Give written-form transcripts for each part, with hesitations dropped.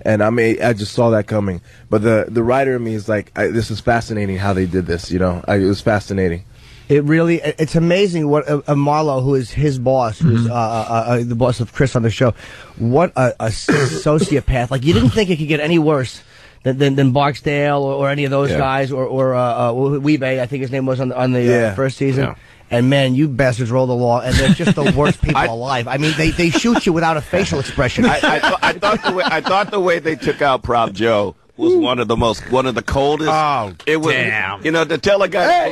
And I mean, I just saw that coming. But the writer in me is like, this is fascinating how they did this, It was fascinating. It's amazing what Marlowe, who is his boss, who's the boss of Chris on the show, what a sociopath. Like, you didn't think it could get any worse than Barksdale or any of those guys, or Weebay, I think his name was on the first season. Yeah. And man, you bastards roll the law, and they're just the worst people alive. I mean, they shoot you without a facial expression. I thought the way they took out Prop Joe was one of the coldest. Oh, it was, damn! To tell a guy.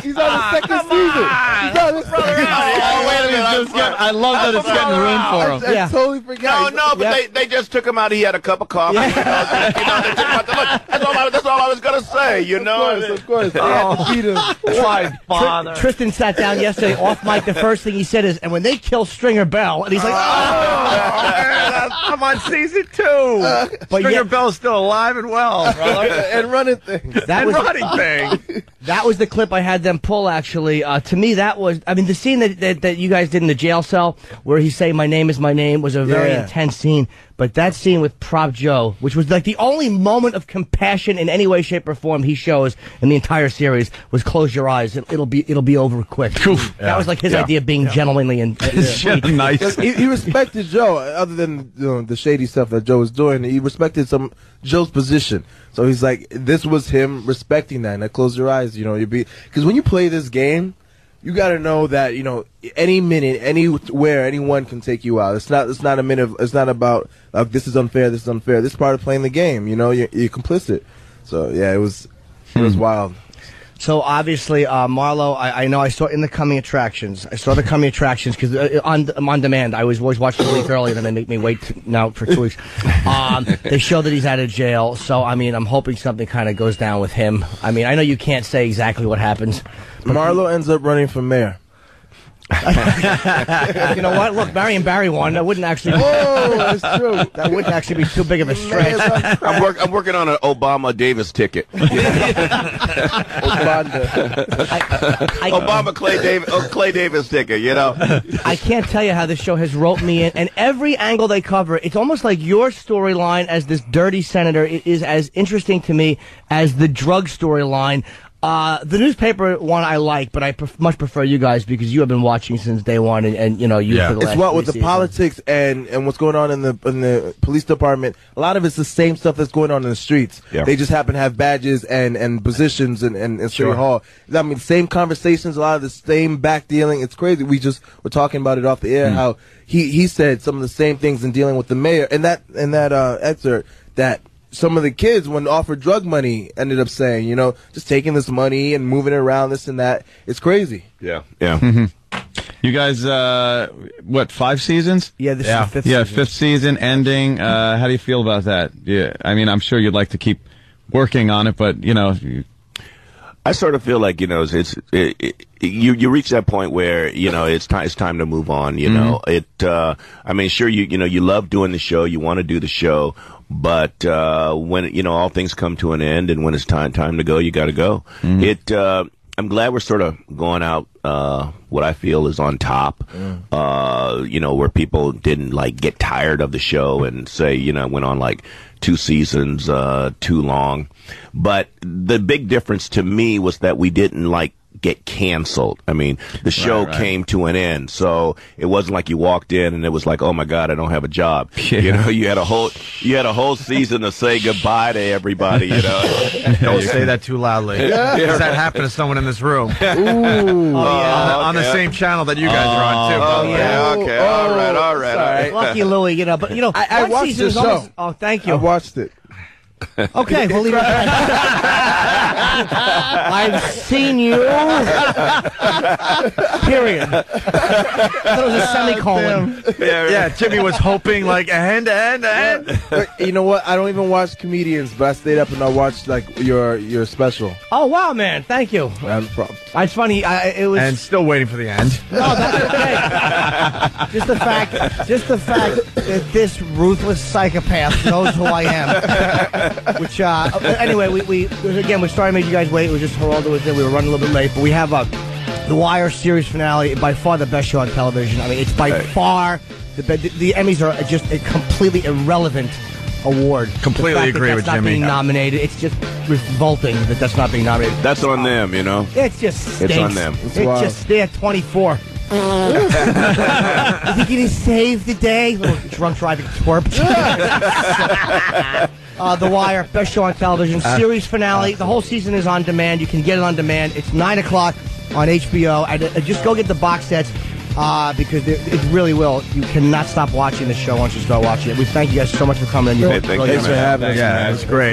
He's on the second season. He's on the second season. Wait a minute! I love that it's getting room for him. I totally forgot. No, but they just took him out. He had a cup of coffee. They took him out. Look, that's all I was gonna say. Of course. They had to beat him. Why bother? Tristan sat down yesterday off mic. The first thing he said is, "And when they kill Stringer Bell," and he's like, I'm on season 2. But Stringer Bell's still alive and well, brother. And running things. That was the clip I had them pull, actually. To me, that was, I mean, the scene that you guys did in the jail cell, where he's saying, "My name is my name," was a very intense scene. But that scene with Prop Joe, which was like the only moment of compassion in any way, shape, or form he shows in the entire series, was "Close your eyes, it'll be over quick." That was like his idea of being gentlemanly and nice. He respected Joe, other than the shady stuff that Joe was doing. He respected Joe's position. So he's like, this was him respecting that. And close your eyes, because when you play this game, you got to know that any minute, anywhere, anyone can take you out. It's not a minute. It's not about this is unfair. This is unfair. This is part of playing the game. You're complicit. So yeah, it was wild. So obviously, Marlowe, I know I saw in the coming attractions. I saw the coming attractions because on demand. I was always watching a week early, then they make me wait now for 2 weeks. They show that he's out of jail. So I mean, I'm hoping something kind of goes down with him. I mean, I know you can't say exactly what happens. Marlowe ends up running for mayor. You know what? Look, Barry and Barry won. That wouldn't actually. That's true. That wouldn't actually be too big of a stretch. I'm working on an Obama Davis ticket. Obama Clay Davis ticket. I can't tell you how this show has roped me in, and every angle they cover, it's almost like your storyline as this dirty senator is as interesting to me as the drug storyline. The newspaper one I like, but I much prefer you guys because you have been watching since day one, and for the last it's what with the seasons. Politics and what's going on in the police department. A lot of it's the same stuff that's going on in the streets. Yeah. They just happen to have badges and positions in City Hall. I mean, same conversations, a lot of the same back dealing. It's crazy. We just were talking about it off the air. How he said some of the same things in dealing with the mayor, and that excerpt that. Some of the kids, when offered drug money, ended up saying, just taking this money and moving it around, this and that. It's crazy. Yeah. Mm-hmm. You guys, 5 seasons? Yeah, this is the 5th season. Yeah, 5th season ending. How do you feel about that? Yeah, I mean, I'm sure you'd like to keep working on it, but, I sort of feel like, you reach that point where, it's time to move on, I mean, sure, you love doing the show, you want to do the show, but when all things come to an end, and when it's time to go, you got to go. I'm glad we're sort of going out what I feel is on top. Where people didn't get tired of the show and say went on 2 seasons too long. But the big difference to me was that we didn't get canceled. I mean, the show came to an end, so it wasn't like you walked in and it was like, oh my God, I don't have a job. You had a whole season to say goodbye to everybody. Don't say that too loudly. Does that happen to someone in this room? Ooh. On the same channel that you guys are on too. Okay. All right. Lucky Louie, but I watched the show. Oh, thank you. I watched it. Okay, we'll leave it at that. I've seen you. Period. That was a semicolon. Yeah, Jimmy was hoping end. You know what? I don't even watch comedians, but I stayed up and I watched your special. Oh wow, man! Thank you. No problem. It's funny. It was and still waiting for the end. No, that's okay. Just the fact that this ruthless psychopath knows who I am. Which anyway, we again, we're sorry to make you guys wait. It was just Geraldo was there. We were running a little bit late, but we have The Wire series finale, by far the best show on television. I mean, it's by far the Emmys are just a completely irrelevant award. Completely agree with Jimmy. Not being nominated. It's just revolting that that's not being nominated. That's on them, you know. It just stinks. It's on them. They're 24. You think you can save the day? Little drunk driving twerp. The Wire, best show on television. Series finale. The whole season is on demand. You can get it on demand. It's 9 o'clock on HBO. And just go get the box sets because it really will. You cannot stop watching the show once you start watching it. We thank you guys so much for coming. Thanks for having us. Yeah, it was great.